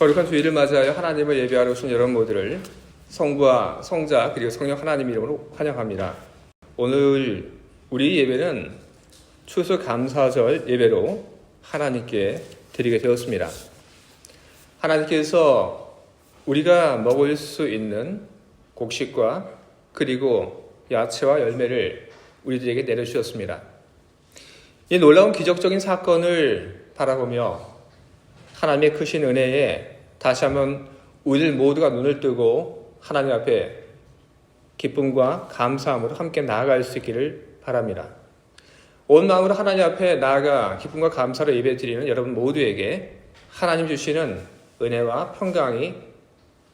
거룩한 주일을 맞이하여 하나님을 예배하러 오신 여러분 모두를 성부와 성자 그리고 성령 하나님 이름으로 환영합니다. 오늘 우리 예배는 추수감사절 예배로 하나님께 드리게 되었습니다. 하나님께서 우리가 먹을 수 있는 곡식과 그리고 야채와 열매를 우리들에게 내려주셨습니다. 이 놀라운 기적적인 사건을 바라보며 하나님의 크신 은혜에 다시 한번 우리들 모두가 눈을 뜨고 하나님 앞에 기쁨과 감사함으로 함께 나아갈 수 있기를 바랍니다. 온 마음으로 하나님 앞에 나아가 기쁨과 감사로 예배드리는 여러분 모두에게 하나님 주시는 은혜와 평강이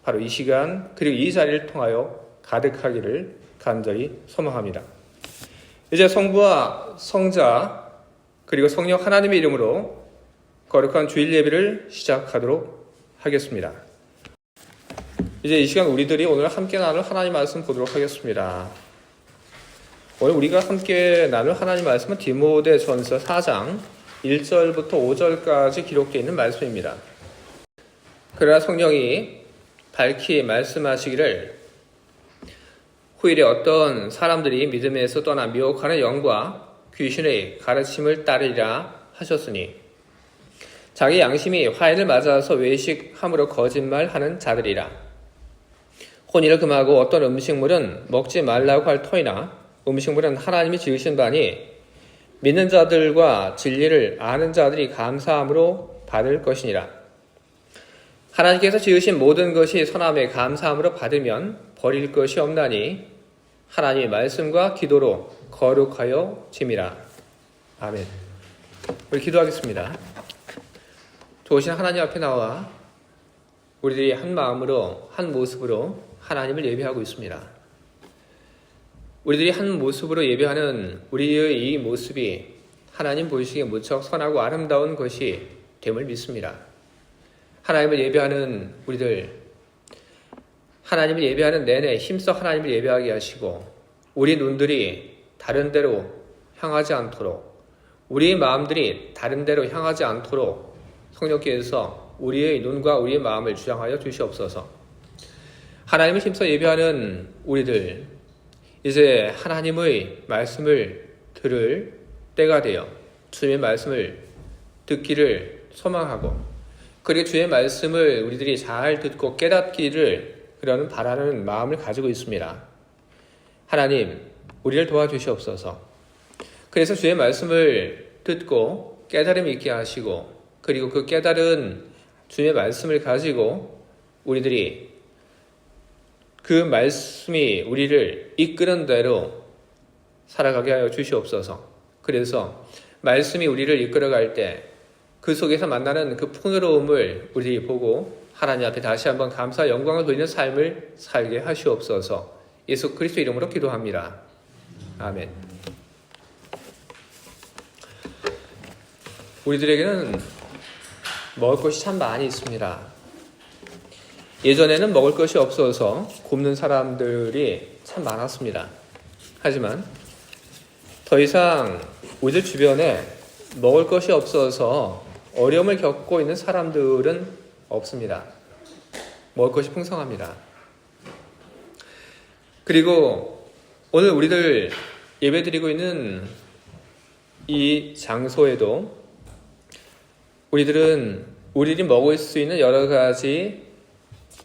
바로 이 시간 그리고 이 자리를 통하여 가득하기를 간절히 소망합니다. 이제 성부와 성자 그리고 성령 하나님의 이름으로 거룩한 주일 예배를 시작하도록 하겠습니다. 이제 이 시간 우리들이 오늘 함께 나눌 하나님 말씀 보도록 하겠습니다. 오늘 우리가 함께 나눌 하나님 말씀은 디모데전서 4장 1절부터 5절까지 기록되어 있는 말씀입니다. 그러나 성령이 밝히 말씀하시기를 후일에 어떤 사람들이 믿음에서 떠나 미혹하는 영과 귀신의 가르침을 따르리라 하셨으니 자기 양심이 화해를 맞아서 외식함으로 거짓말하는 자들이라. 혼인을 금하고 어떤 음식물은 먹지 말라고 할 터이나 음식물은 하나님이 지으신 바니 믿는 자들과 진리를 아는 자들이 감사함으로 받을 것이니라. 하나님께서 지으신 모든 것이 선함에 감사함으로 받으면 버릴 것이 없나니 하나님의 말씀과 기도로 거룩하여 짐이라. 아멘. 우리 기도하겠습니다. 좋으신 하나님 앞에 나와 우리들이 한 마음으로 한 모습으로 하나님을 예배하고 있습니다. 우리들이 한 모습으로 예배하는 우리의 이 모습이 하나님 보시기에 무척 선하고 아름다운 것이 됨을 믿습니다. 하나님을 예배하는 우리들, 하나님을 예배하는 내내 힘써 하나님을 예배하게 하시고 우리 눈들이 다른 데로 향하지 않도록 우리의 마음들이 다른 데로 향하지 않도록 성령께서 우리의 눈과 우리의 마음을 주장하여 주시옵소서. 하나님을 힘써 예배하는 우리들, 이제 하나님의 말씀을 들을 때가 되어 주님의 말씀을 듣기를 소망하고 그리고 주의 말씀을 우리들이 잘 듣고 깨닫기를 그러는 바라는 마음을 가지고 있습니다. 하나님, 우리를 도와주시옵소서. 그래서 주의 말씀을 듣고 깨달음 있게 하시고 그리고 그 깨달은 주의 말씀을 가지고 우리들이 그 말씀이 우리를 이끄는 대로 살아가게 하여 주시옵소서. 그래서 말씀이 우리를 이끌어갈 때 그 속에서 만나는 그 풍요로움을 우리들이 보고 하나님 앞에 다시 한번 감사 영광을 돌리는 삶을 살게 하시옵소서. 예수 그리스도 이름으로 기도합니다. 아멘. 우리들에게는 먹을 것이 참 많이 있습니다. 예전에는 먹을 것이 없어서 굶는 사람들이 참 많았습니다. 하지만 더 이상 우리들 주변에 먹을 것이 없어서 어려움을 겪고 있는 사람들은 없습니다. 먹을 것이 풍성합니다. 그리고 오늘 우리들 예배드리고 있는 이 장소에도 우리들이 먹을 수 있는 여러 가지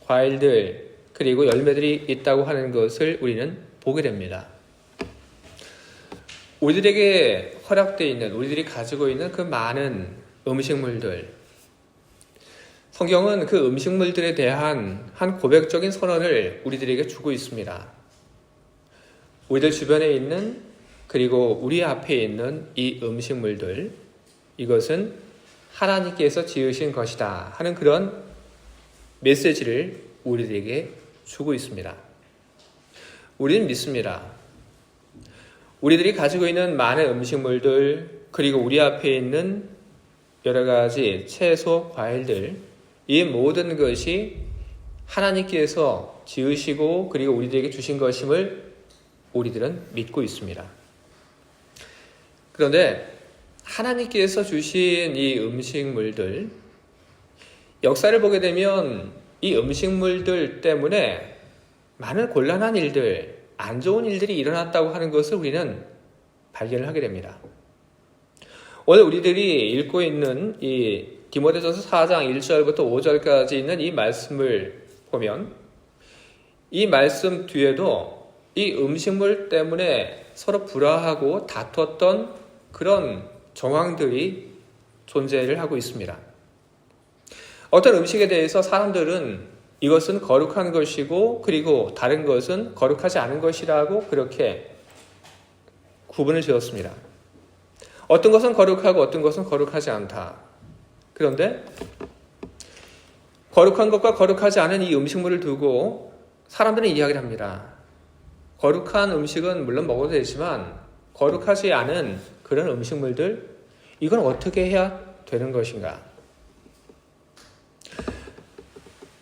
과일들 그리고 열매들이 있다고 하는 것을 우리는 보게 됩니다. 우리들에게 허락되어 있는 우리들이 가지고 있는 그 많은 음식물들, 성경은 그 음식물들에 대한 한 고백적인 선언을 우리들에게 주고 있습니다. 우리들 주변에 있는 그리고 우리 앞에 있는 이 음식물들, 이것은 하나님께서 지으신 것이다 하는 그런 메시지를 우리들에게 주고 있습니다. 우리는 믿습니다. 우리들이 가지고 있는 많은 음식물들 그리고 우리 앞에 있는 여러 가지 채소, 과일들 이 모든 것이 하나님께서 지으시고 그리고 우리들에게 주신 것임을 우리들은 믿고 있습니다. 그런데 하나님께서 주신 이 음식물들 역사를 보게 되면 이 음식물들 때문에 많은 곤란한 일들, 안 좋은 일들이 일어났다고 하는 것을 우리는 발견을 하게 됩니다. 오늘 우리들이 읽고 있는 이 디모데전서 4장 1절부터 5절까지 있는 이 말씀을 보면 이 말씀 뒤에도 이 음식물 때문에 서로 불화하고 다퉜던 그런 정황들이 존재를 하고 있습니다. 어떤 음식에 대해서 사람들은 이것은 거룩한 것이고 그리고 다른 것은 거룩하지 않은 것이라고 그렇게 구분을 지었습니다. 어떤 것은 거룩하고 어떤 것은 거룩하지 않다. 그런데 거룩한 것과 거룩하지 않은 이 음식물을 두고 사람들은 이야기를 합니다. 거룩한 음식은 물론 먹어도 되지만 거룩하지 않은 그런 음식물들, 이건 어떻게 해야 되는 것인가?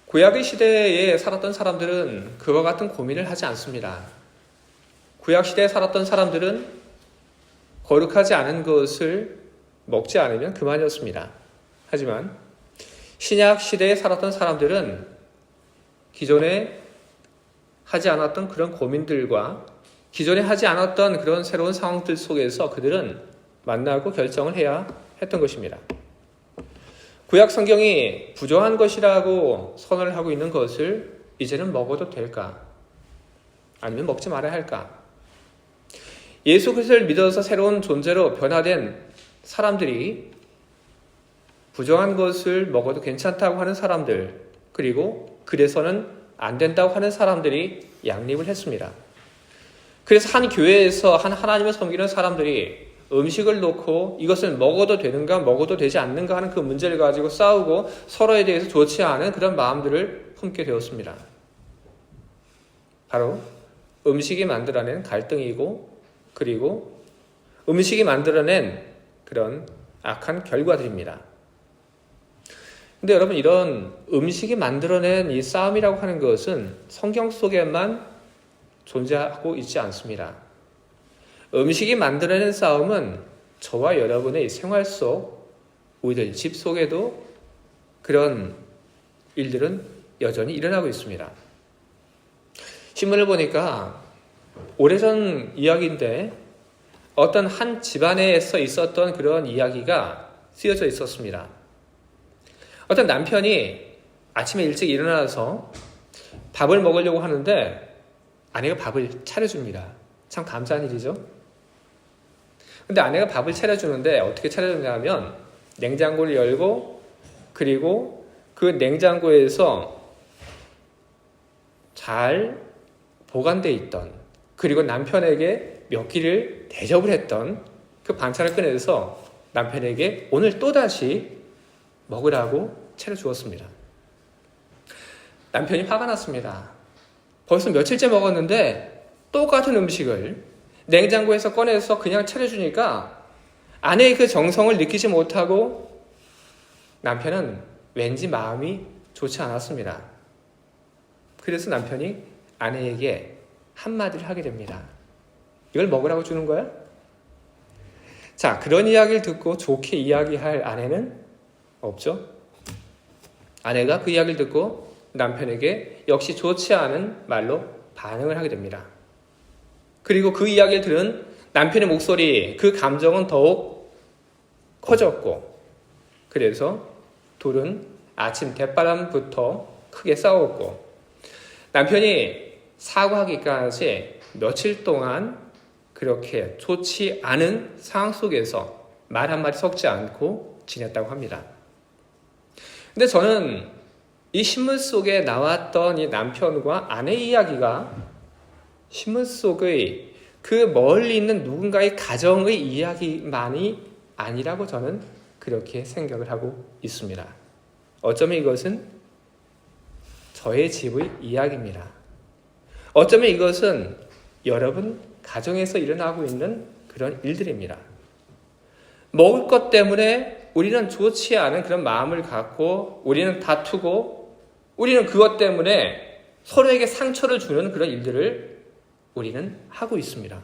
구약의 시대에 살았던 사람들은 그와 같은 고민을 하지 않습니다. 구약 시대에 살았던 사람들은 거룩하지 않은 것을 먹지 않으면 그만이었습니다. 하지만 신약 시대에 살았던 사람들은 기존에 하지 않았던 그런 고민들과 기존에 하지 않았던 그런 새로운 상황들 속에서 그들은 만나고 결정을 해야 했던 것입니다. 구약 성경이 부정한 것이라고 선언을 하고 있는 것을 이제는 먹어도 될까? 아니면 먹지 말아야 할까? 예수 그리스도를 믿어서 새로운 존재로 변화된 사람들이 부정한 것을 먹어도 괜찮다고 하는 사람들, 그리고 그래서는 안 된다고 하는 사람들이 양립을 했습니다. 그래서 한 교회에서 한 하나님을 섬기는 사람들이 음식을 놓고 이것을 먹어도 되는가 먹어도 되지 않는가 하는 그 문제를 가지고 싸우고 서로에 대해서 좋지 않은 그런 마음들을 품게 되었습니다. 바로 음식이 만들어낸 갈등이고 그리고 음식이 만들어낸 그런 악한 결과들입니다. 근데 여러분, 이런 음식이 만들어낸 이 싸움이라고 하는 것은 성경 속에만 존재하고 있지 않습니다. 음식이 만들어낸 싸움은 저와 여러분의 생활 속, 우리들 집 속에도 그런 일들은 여전히 일어나고 있습니다. 신문을 보니까 오래전 이야기인데 어떤 한 집안에서 있었던 그런 이야기가 쓰여져 있었습니다. 어떤 남편이 아침에 일찍 일어나서 밥을 먹으려고 하는데 아내가 밥을 차려줍니다. 참 감사한 일이죠. 근데 아내가 밥을 차려주는데 어떻게 차려주냐면 냉장고를 열고 그리고 그 냉장고에서 잘 보관되어 있던 그리고 남편에게 몇 끼를 대접을 했던 그 반찬을 꺼내서 남편에게 오늘 또다시 먹으라고 차려주었습니다. 남편이 화가 났습니다. 벌써 며칠째 먹었는데 똑같은 음식을 냉장고에서 꺼내서 그냥 차려주니까 아내의 그 정성을 느끼지 못하고 남편은 왠지 마음이 좋지 않았습니다. 그래서 남편이 아내에게 한마디를 하게 됩니다. 이걸 먹으라고 주는 거야? 자, 그런 이야기를 듣고 좋게 이야기할 아내는 없죠. 아내가 그 이야기를 듣고 남편에게 역시 좋지 않은 말로 반응을 하게 됩니다. 그리고 그 이야기를 들은 남편의 목소리, 그 감정은 더욱 커졌고 그래서 둘은 아침 대바람부터 크게 싸웠고 남편이 사과하기까지 며칠 동안 그렇게 좋지 않은 상황 속에서 말 한마디 섞지 않고 지냈다고 합니다. 근데 저는 이 신문 속에 나왔던 이 남편과 아내의 이야기가 신문 속의 그 멀리 있는 누군가의 가정의 이야기만이 아니라고 저는 그렇게 생각을 하고 있습니다. 어쩌면 이것은 저의 집의 이야기입니다. 어쩌면 이것은 여러분 가정에서 일어나고 있는 그런 일들입니다. 먹을 것 때문에 우리는 좋지 않은 그런 마음을 갖고 우리는 다투고 우리는 그것 때문에 서로에게 상처를 주는 그런 일들을 우리는 하고 있습니다.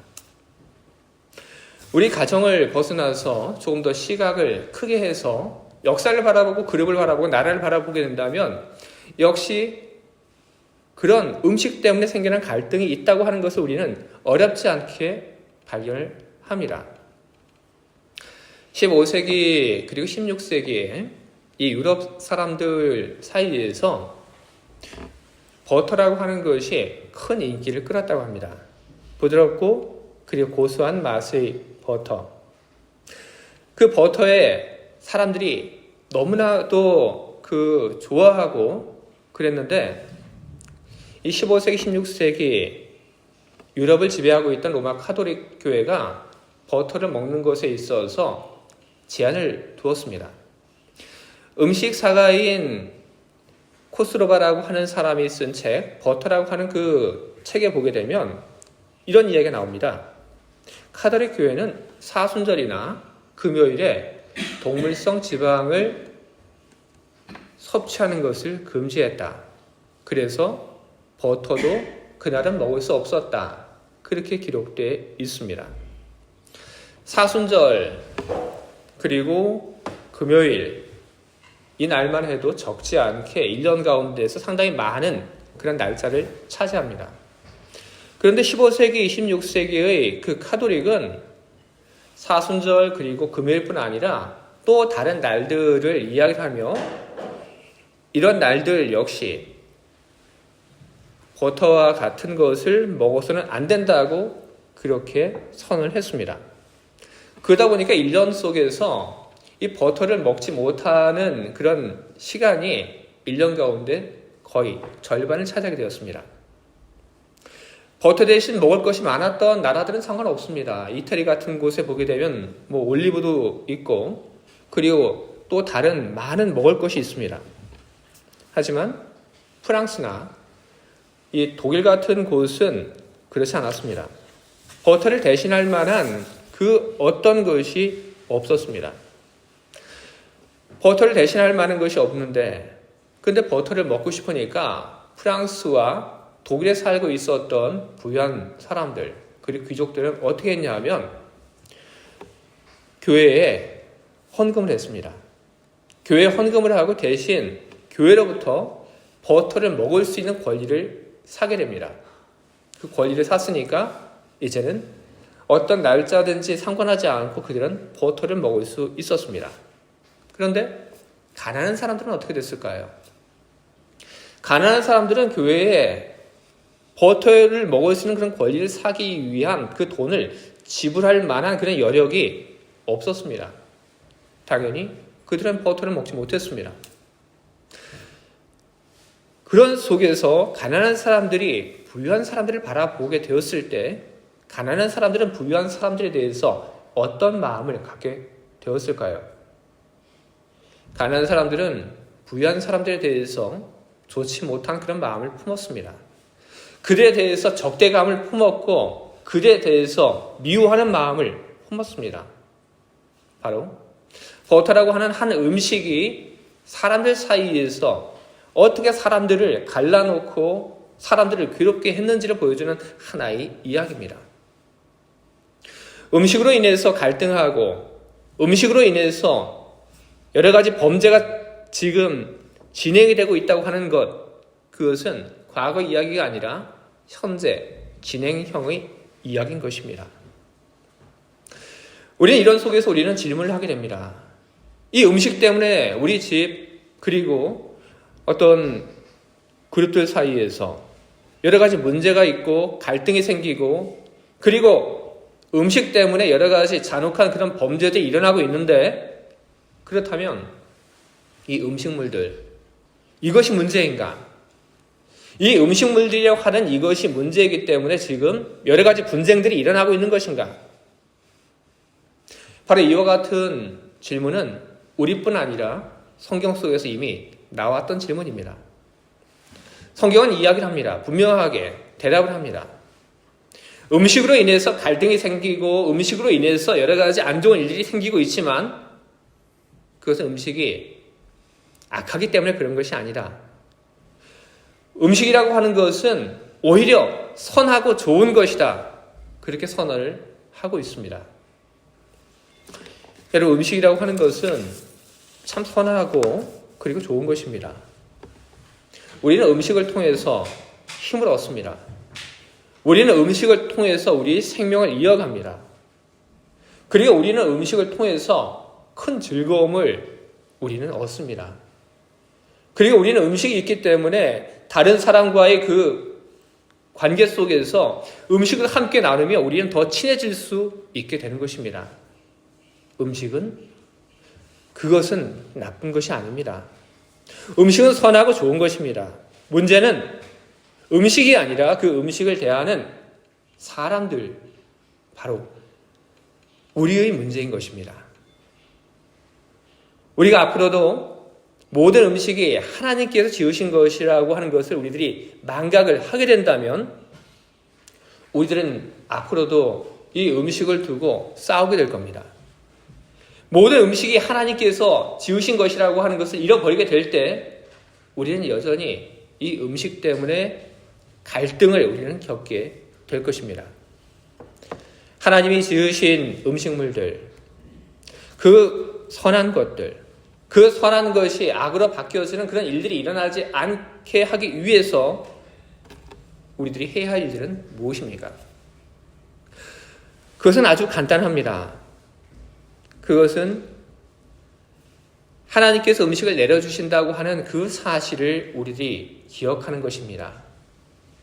우리 가정을 벗어나서 조금 더 시각을 크게 해서 역사를 바라보고 그룹을 바라보고 나라를 바라보게 된다면 역시 그런 음식 때문에 생기는 갈등이 있다고 하는 것을 우리는 어렵지 않게 발견을 합니다. 15세기 그리고 16세기에 이 유럽 사람들 사이에서 버터라고 하는 것이 큰 인기를 끌었다고 합니다. 부드럽고 그리고 고소한 맛의 버터. 그 버터에 사람들이 너무나도 좋아하고 그랬는데 이 15세기, 16세기 유럽을 지배하고 있던 로마 카톨릭 교회가 버터를 먹는 것에 있어서 제한을 두었습니다. 음식 사가인 코스로바라고 하는 사람이 쓴 책, 버터라고 하는 그 책에 보게 되면 이런 이야기가 나옵니다. 카톨릭 교회는 사순절이나 금요일에 동물성 지방을 섭취하는 것을 금지했다. 그래서 버터도 그날은 먹을 수 없었다. 그렇게 기록되어 있습니다. 사순절 그리고 금요일 이 날만 해도 적지 않게 1년 가운데에서 상당히 많은 그런 날짜를 차지합니다. 그런데 15세기, 16세기의 그 카톨릭은 사순절 그리고 금요일뿐 아니라 또 다른 날들을 이야기하며 이런 날들 역시 버터와 같은 것을 먹어서는 안 된다고 그렇게 선언을 했습니다. 그러다 보니까 1년 속에서 이 버터를 먹지 못하는 그런 시간이 1년 가운데 거의 절반을 차지하게 되었습니다. 버터 대신 먹을 것이 많았던 나라들은 상관없습니다. 이태리 같은 곳에 보게 되면 올리브도 있고 그리고 또 다른 많은 먹을 것이 있습니다. 하지만 프랑스나 이 독일 같은 곳은 그렇지 않았습니다. 버터를 대신할 만한 그 어떤 것이 없었습니다. 버터를 대신할 만한 것이 없는데 근데 버터를 먹고 싶으니까 프랑스와 독일에 살고 있었던 부유한 사람들 그리고 귀족들은 어떻게 했냐 하면 교회에 헌금을 했습니다. 교회에 헌금을 하고 대신 교회로부터 버터를 먹을 수 있는 권리를 사게 됩니다. 그 권리를 샀으니까 이제는 어떤 날짜든지 상관하지 않고 그들은 버터를 먹을 수 있었습니다. 그런데 가난한 사람들은 어떻게 됐을까요? 가난한 사람들은 교회에 버터를 먹을 수 있는 그런 권리를 사기 위한 그 돈을 지불할 만한 그런 여력이 없었습니다. 당연히 그들은 버터를 먹지 못했습니다. 그런 속에서 가난한 사람들이 부유한 사람들을 바라보게 되었을 때 가난한 사람들은 부유한 사람들에 대해서 어떤 마음을 갖게 되었을까요? 가난한 사람들은 부유한 사람들에 대해서 좋지 못한 그런 마음을 품었습니다. 그들에 대해서 적대감을 품었고 그들에 대해서 미워하는 마음을 품었습니다. 바로 버터라고 하는 한 음식이 사람들 사이에서 어떻게 사람들을 갈라놓고 사람들을 괴롭게 했는지를 보여주는 하나의 이야기입니다. 음식으로 인해서 갈등하고 음식으로 인해서 여러 가지 범죄가 지금 진행이 되고 있다고 하는 것, 그것은 과거 이야기가 아니라 현재 진행형의 이야기인 것입니다. 우리는 이런 속에서 우리는 질문을 하게 됩니다. 이 음식 때문에 우리 집 그리고 어떤 그룹들 사이에서 여러 가지 문제가 있고 갈등이 생기고 그리고 음식 때문에 여러 가지 잔혹한 그런 범죄들이 일어나고 있는데 그렇다면 이 음식물들 이것이 문제인가? 이 음식물들이라고 하는 이것이 문제이기 때문에 지금 여러 가지 분쟁들이 일어나고 있는 것인가? 바로 이와 같은 질문은 우리뿐 아니라 성경 속에서 이미 나왔던 질문입니다. 성경은 이야기를 합니다. 분명하게 대답을 합니다. 음식으로 인해서 갈등이 생기고 음식으로 인해서 여러 가지 안 좋은 일들이 생기고 있지만 그것은 음식이 악하기 때문에 그런 것이 아니라 음식이라고 하는 것은 오히려 선하고 좋은 것이다. 그렇게 선언을 하고 있습니다. 여러분, 음식이라고 하는 것은 참 선하고 그리고 좋은 것입니다. 우리는 음식을 통해서 힘을 얻습니다. 우리는 음식을 통해서 우리 생명을 이어갑니다. 그리고 우리는 음식을 통해서 큰 즐거움을 우리는 얻습니다. 그리고 우리는 음식이 있기 때문에 다른 사람과의 그 관계 속에서 음식을 함께 나누며 우리는 더 친해질 수 있게 되는 것입니다. 그것은 나쁜 것이 아닙니다. 음식은 선하고 좋은 것입니다. 문제는 음식이 아니라 그 음식을 대하는 사람들, 바로 우리의 문제인 것입니다. 우리가 앞으로도 모든 음식이 하나님께서 지으신 것이라고 하는 것을 우리들이 망각을 하게 된다면 우리들은 앞으로도 이 음식을 두고 싸우게 될 겁니다. 모든 음식이 하나님께서 지으신 것이라고 하는 것을 잃어버리게 될 때 우리는 여전히 이 음식 때문에 갈등을 우리는 겪게 될 것입니다. 하나님이 지으신 음식물들, 그 선한 것들, 그 선한 것이 악으로 바뀌어지는 그런 일들이 일어나지 않게 하기 위해서 우리들이 해야 할 일들은 무엇입니까? 그것은 아주 간단합니다. 그것은 하나님께서 음식을 내려주신다고 하는 그 사실을 우리들이 기억하는 것입니다.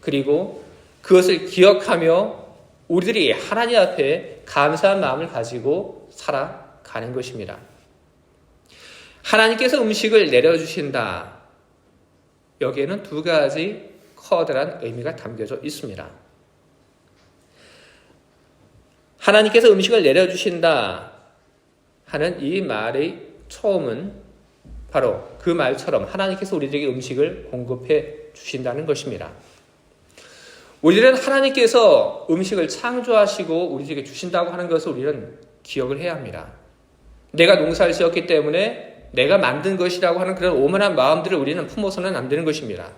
그리고 그것을 기억하며 우리들이 하나님 앞에 감사한 마음을 가지고 살아가는 것입니다. 하나님께서 음식을 내려주신다. 여기에는 두 가지 커다란 의미가 담겨져 있습니다. 하나님께서 음식을 내려주신다 하는 이 말의 처음은 바로 그 말처럼 하나님께서 우리들에게 음식을 공급해 주신다는 것입니다. 우리는 하나님께서 음식을 창조하시고 우리에게 주신다고 하는 것을 우리는 기억을 해야 합니다. 내가 농사를 지었기 때문에 내가 만든 것이라고 하는 그런 오만한 마음들을 우리는 품어서는 안 되는 것입니다.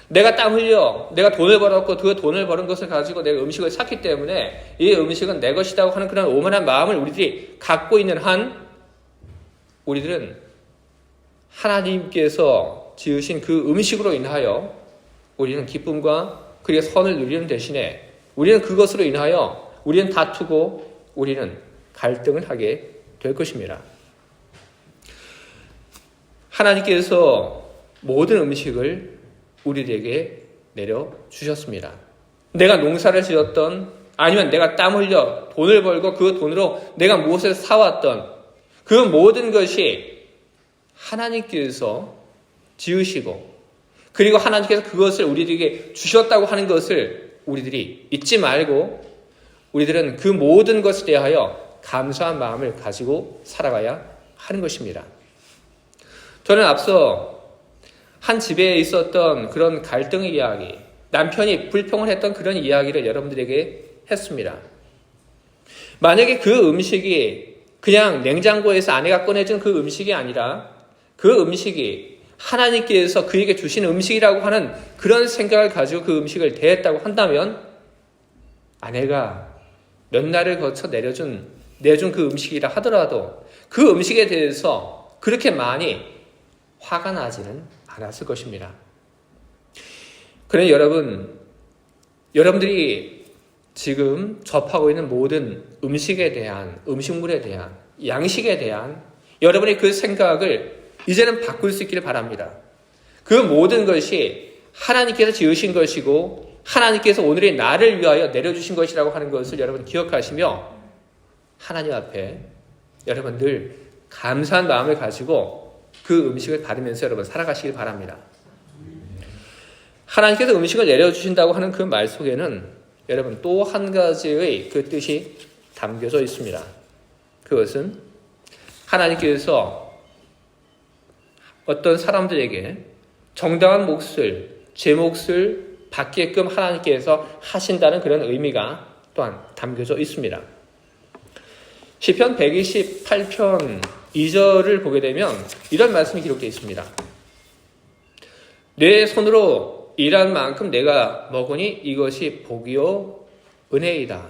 내가 땀 흘려, 내가 돈을 벌었고 그 돈을 버는 것을 가지고 내가 음식을 샀기 때문에 이 음식은 내 것이라고 하는 그런 오만한 마음을 우리들이 갖고 있는 한 우리들은 하나님께서 지으신 그 음식으로 인하여 우리는 기쁨과 그리고 선을 누리는 대신에 우리는 그것으로 인하여 우리는 다투고 우리는 갈등을 하게 될 것입니다. 하나님께서 모든 음식을 우리에게 내려주셨습니다. 내가 농사를 지었던 아니면 내가 땀 흘려 돈을 벌고 그 돈으로 내가 무엇을 사왔던 그 모든 것이 하나님께서 지으시고 그리고 하나님께서 그것을 우리에게 주셨다고 하는 것을 우리들이 잊지 말고 우리들은 그 모든 것에 대하여 감사한 마음을 가지고 살아가야 하는 것입니다. 저는 앞서 한 집에 있었던 그런 갈등의 이야기, 남편이 불평을 했던 그런 이야기를 여러분들에게 했습니다. 만약에 그 음식이 그냥 냉장고에서 아내가 꺼내준 그 음식이 아니라 그 음식이 하나님께서 그에게 주신 음식이라고 하는 그런 생각을 가지고 그 음식을 대했다고 한다면 아내가 몇 날을 거쳐 내준 그 음식이라 하더라도 그 음식에 대해서 그렇게 많이 화가 나지는 않았을 것입니다. 그러나 여러분들이 지금 접하고 있는 모든 음식에 대한, 음식물에 대한, 양식에 대한 여러분의 그 생각을 이제는 바꿀 수 있기를 바랍니다. 그 모든 것이 하나님께서 지으신 것이고 하나님께서 오늘의 나를 위하여 내려주신 것이라고 하는 것을 여러분 기억하시며 하나님 앞에 여러분 늘 감사한 마음을 가지고 그 음식을 받으면서 여러분 살아가시길 바랍니다. 하나님께서 음식을 내려주신다고 하는 그 말 속에는 여러분 또 한 가지의 그 뜻이 담겨져 있습니다. 그것은 하나님께서 어떤 사람들에게 정당한 몫을, 제 몫을 받게끔 하나님께서 하신다는 그런 의미가 또한 담겨져 있습니다. 시편 128편 2절을 보게 되면 이런 말씀이 기록되어 있습니다. 내 손으로 일한 만큼 내가 먹으니 이것이 복이요 은혜이다.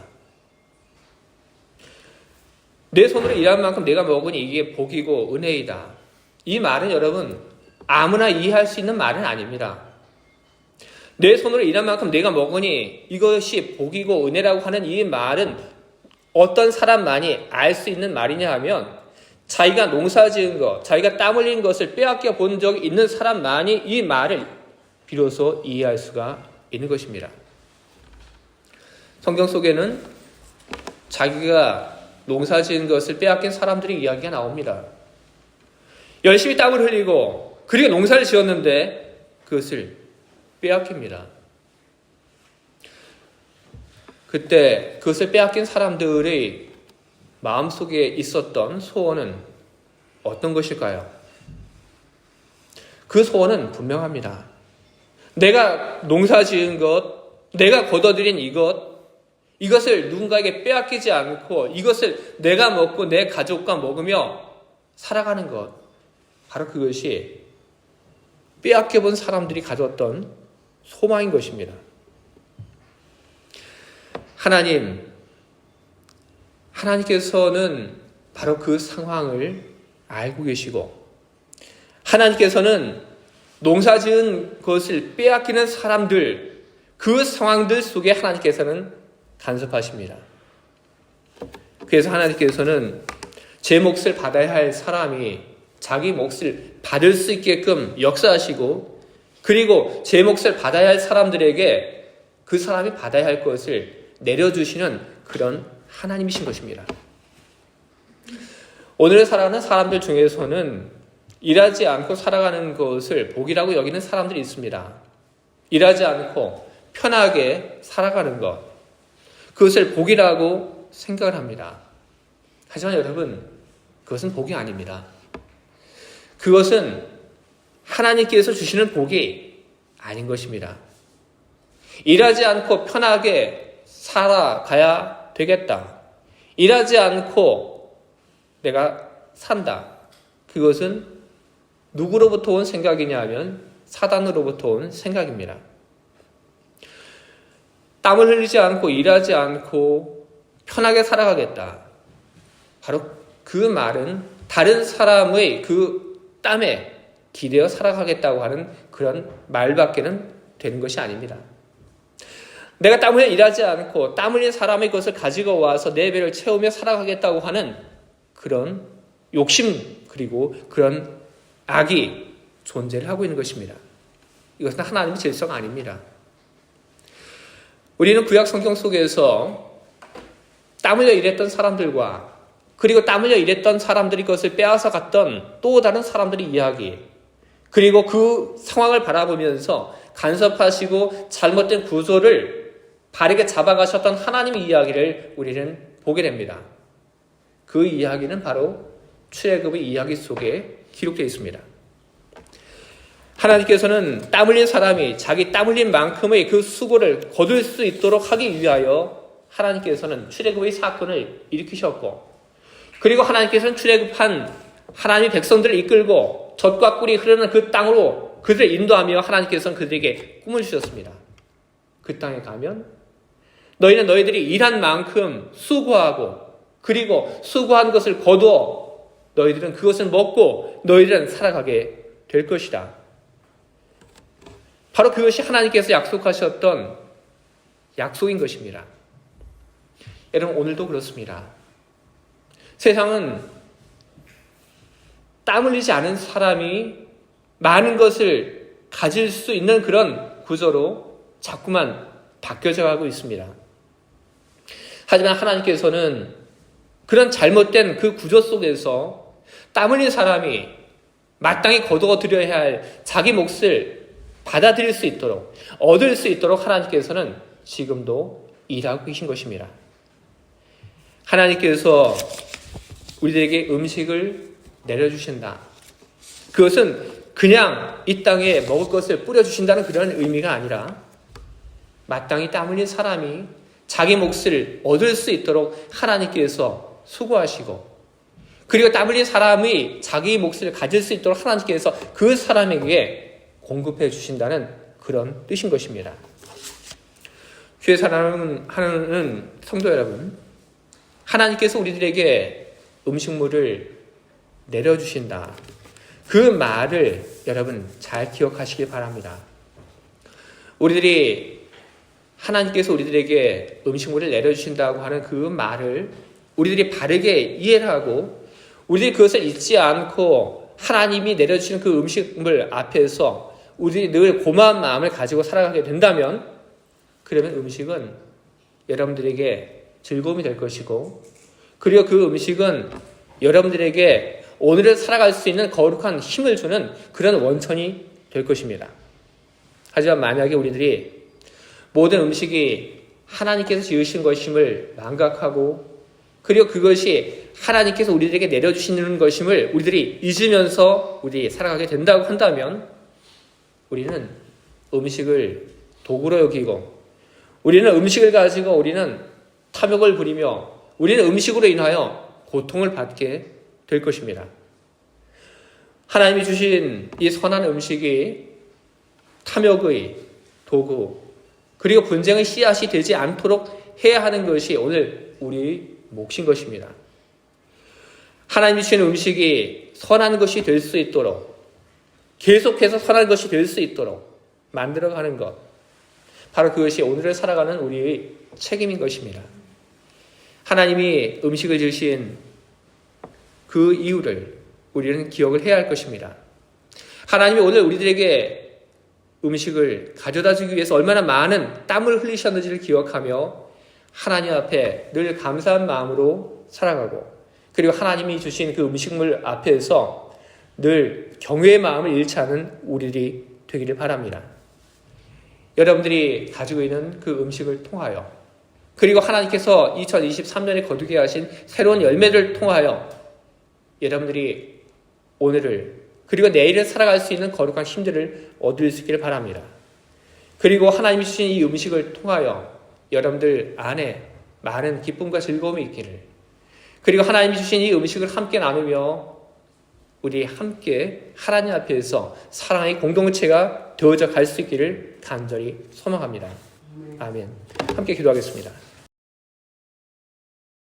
내 손으로 일한 만큼 내가 먹으니 이게 복이고 은혜이다. 이 말은 여러분 아무나 이해할 수 있는 말은 아닙니다. 내 손으로 일한 만큼 내가 먹으니 이것이 복이고 은혜라고 하는 이 말은 어떤 사람만이 알 수 있는 말이냐 하면 자기가 농사지은 것, 자기가 땀 흘린 것을 빼앗겨 본 적이 있는 사람만이 이 말을 비로소 이해할 수가 있는 것입니다. 성경 속에는 자기가 농사지은 것을 빼앗긴 사람들의 이야기가 나옵니다. 열심히 땀을 흘리고 그리고 농사를 지었는데 그것을 빼앗깁니다. 그때 그것을 빼앗긴 사람들의 마음속에 있었던 소원은 어떤 것일까요? 그 소원은 분명합니다. 내가 농사지은 것, 내가 거둬들인 이것을 누군가에게 빼앗기지 않고 이것을 내가 먹고 내 가족과 먹으며 살아가는 것, 바로 그것이 빼앗겨본 사람들이 가졌던 소망인 것입니다. 하나님께서는 바로 그 상황을 알고 계시고 하나님께서는 농사지은 것을 빼앗기는 사람들, 그 상황들 속에 하나님께서는 간섭하십니다. 그래서 하나님께서는 제 몫을 받아야 할 사람이 자기 몫을 받을 수 있게끔 역사하시고 그리고 제 몫을 받아야 할 사람들에게 그 사람이 받아야 할 것을 내려주시는 그런 하나님이신 것입니다. 오늘 살아가는 사람들 중에서는 일하지 않고 살아가는 것을 복이라고 여기는 사람들이 있습니다. 일하지 않고 편하게 살아가는 것, 그것을 복이라고 생각을 합니다. 하지만 여러분, 그것은 복이 아닙니다. 그것은 하나님께서 주시는 복이 아닌 것입니다. 일하지 않고 편하게 살아가야 되겠다. 일하지 않고 내가 산다. 그것은 누구로부터 온 생각이냐 하면 사단으로부터 온 생각입니다. 땀을 흘리지 않고 일하지 않고 편하게 살아가겠다. 바로 그 말은 다른 사람의 그 땀에 기대어 살아가겠다고 하는 그런 말밖에는 되는 것이 아닙니다. 내가 땀 흘려 일하지 않고 땀 흘린 사람의 것을 가지고 와서 내 배를 채우며 살아가겠다고 하는 그런 욕심 그리고 그런 악이 존재를 하고 있는 것입니다. 이것은 하나님의 질서가 아닙니다. 우리는 구약 성경 속에서 땀 흘려 일했던 사람들과 그리고 땀 흘려 일했던 사람들이 그것을 빼앗아 갔던 또 다른 사람들의 이야기, 그리고 그 상황을 바라보면서 간섭하시고 잘못된 구조를 바르게 잡아가셨던 하나님의 이야기를 우리는 보게 됩니다. 그 이야기는 바로 출애굽의 이야기 속에 기록되어 있습니다. 하나님께서는 땀 흘린 사람이 자기 땀 흘린 만큼의 그 수고를 거둘 수 있도록 하기 위하여 하나님께서는 출애굽의 사건을 일으키셨고, 그리고 하나님께서는 출애굽한 하나님의 백성들을 이끌고 젖과 꿀이 흐르는 그 땅으로 그들을 인도하며 하나님께서는 그들에게 꿈을 주셨습니다. 그 땅에 가면 너희는 너희들이 일한 만큼 수고하고 그리고 수고한 것을 거두어 너희들은 그것을 먹고 너희들은 살아가게 될 것이다. 바로 그것이 하나님께서 약속하셨던 약속인 것입니다. 여러분, 오늘도 그렇습니다. 세상은 땀 흘리지 않은 사람이 많은 것을 가질 수 있는 그런 구조로 자꾸만 바뀌어져 가고 있습니다. 하지만 하나님께서는 그런 잘못된 그 구조 속에서 땀 흘린 사람이 마땅히 거두어 드려야 할 자기 몫을 받아들일 수 있도록, 얻을 수 있도록 하나님께서는 지금도 일하고 계신 것입니다. 하나님께서 우리들에게 음식을 내려주신다. 그것은 그냥 이 땅에 먹을 것을 뿌려주신다는 그런 의미가 아니라 마땅히 땀 흘린 사람이 자기 몫을 얻을 수 있도록 하나님께서 수고하시고, 그리고 땀 흘린 사람이 자기 몫을 가질 수 있도록 하나님께서 그 사람에게 공급해 주신다는 그런 뜻인 것입니다. 주의 사랑하는 성도 여러분, 하나님께서 우리들에게 음식물을 내려주신다. 그 말을 여러분 잘 기억하시길 바랍니다. 우리들이 하나님께서 우리들에게 음식물을 내려주신다고 하는 그 말을 우리들이 바르게 이해를 하고 우리들이 그것을 잊지 않고 하나님이 내려주시는 그 음식물 앞에서 우리들이 늘 고마운 마음을 가지고 살아가게 된다면 그러면 음식은 여러분들에게 즐거움이 될 것이고 그리고 그 음식은 여러분들에게 오늘을 살아갈 수 있는 거룩한 힘을 주는 그런 원천이 될 것입니다. 하지만 만약에 우리들이 모든 음식이 하나님께서 지으신 것임을 망각하고 그리고 그것이 하나님께서 우리들에게 내려주시는 것임을 우리들이 잊으면서 우리 살아가게 된다고 한다면 우리는 음식을 도구로 여기고 우리는 음식을 가지고 우리는 탐욕을 부리며 우리는 음식으로 인하여 고통을 받게 될 것입니다. 하나님이 주신 이 선한 음식이 탐욕의 도구 그리고 분쟁의 씨앗이 되지 않도록 해야 하는 것이 오늘 우리 몫인 것입니다. 하나님이 주신 음식이 선한 것이 될 수 있도록 계속해서 선한 것이 될 수 있도록 만들어가는 것 바로 그것이 오늘을 살아가는 우리의 책임인 것입니다. 하나님이 음식을 주신 그 이유를 우리는 기억을 해야 할 것입니다. 하나님이 오늘 우리들에게 음식을 가져다 주기 위해서 얼마나 많은 땀을 흘리셨는지를 기억하며 하나님 앞에 늘 감사한 마음으로 살아가고 그리고 하나님이 주신 그 음식물 앞에서 늘 경외의 마음을 잃지 않은 우리들이 되기를 바랍니다. 여러분들이 가지고 있는 그 음식을 통하여 그리고 하나님께서 2023년에 거두게 하신 새로운 열매를 통하여 여러분들이 오늘을 그리고 내일을 살아갈 수 있는 거룩한 힘들을 얻을 수 있기를 바랍니다. 그리고 하나님이 주신 이 음식을 통하여 여러분들 안에 많은 기쁨과 즐거움이 있기를 그리고 하나님이 주신 이 음식을 함께 나누며 우리 함께 하나님 앞에서 사랑의 공동체가 되어져 갈 수 있기를 간절히 소망합니다. 아멘. 함께 기도하겠습니다.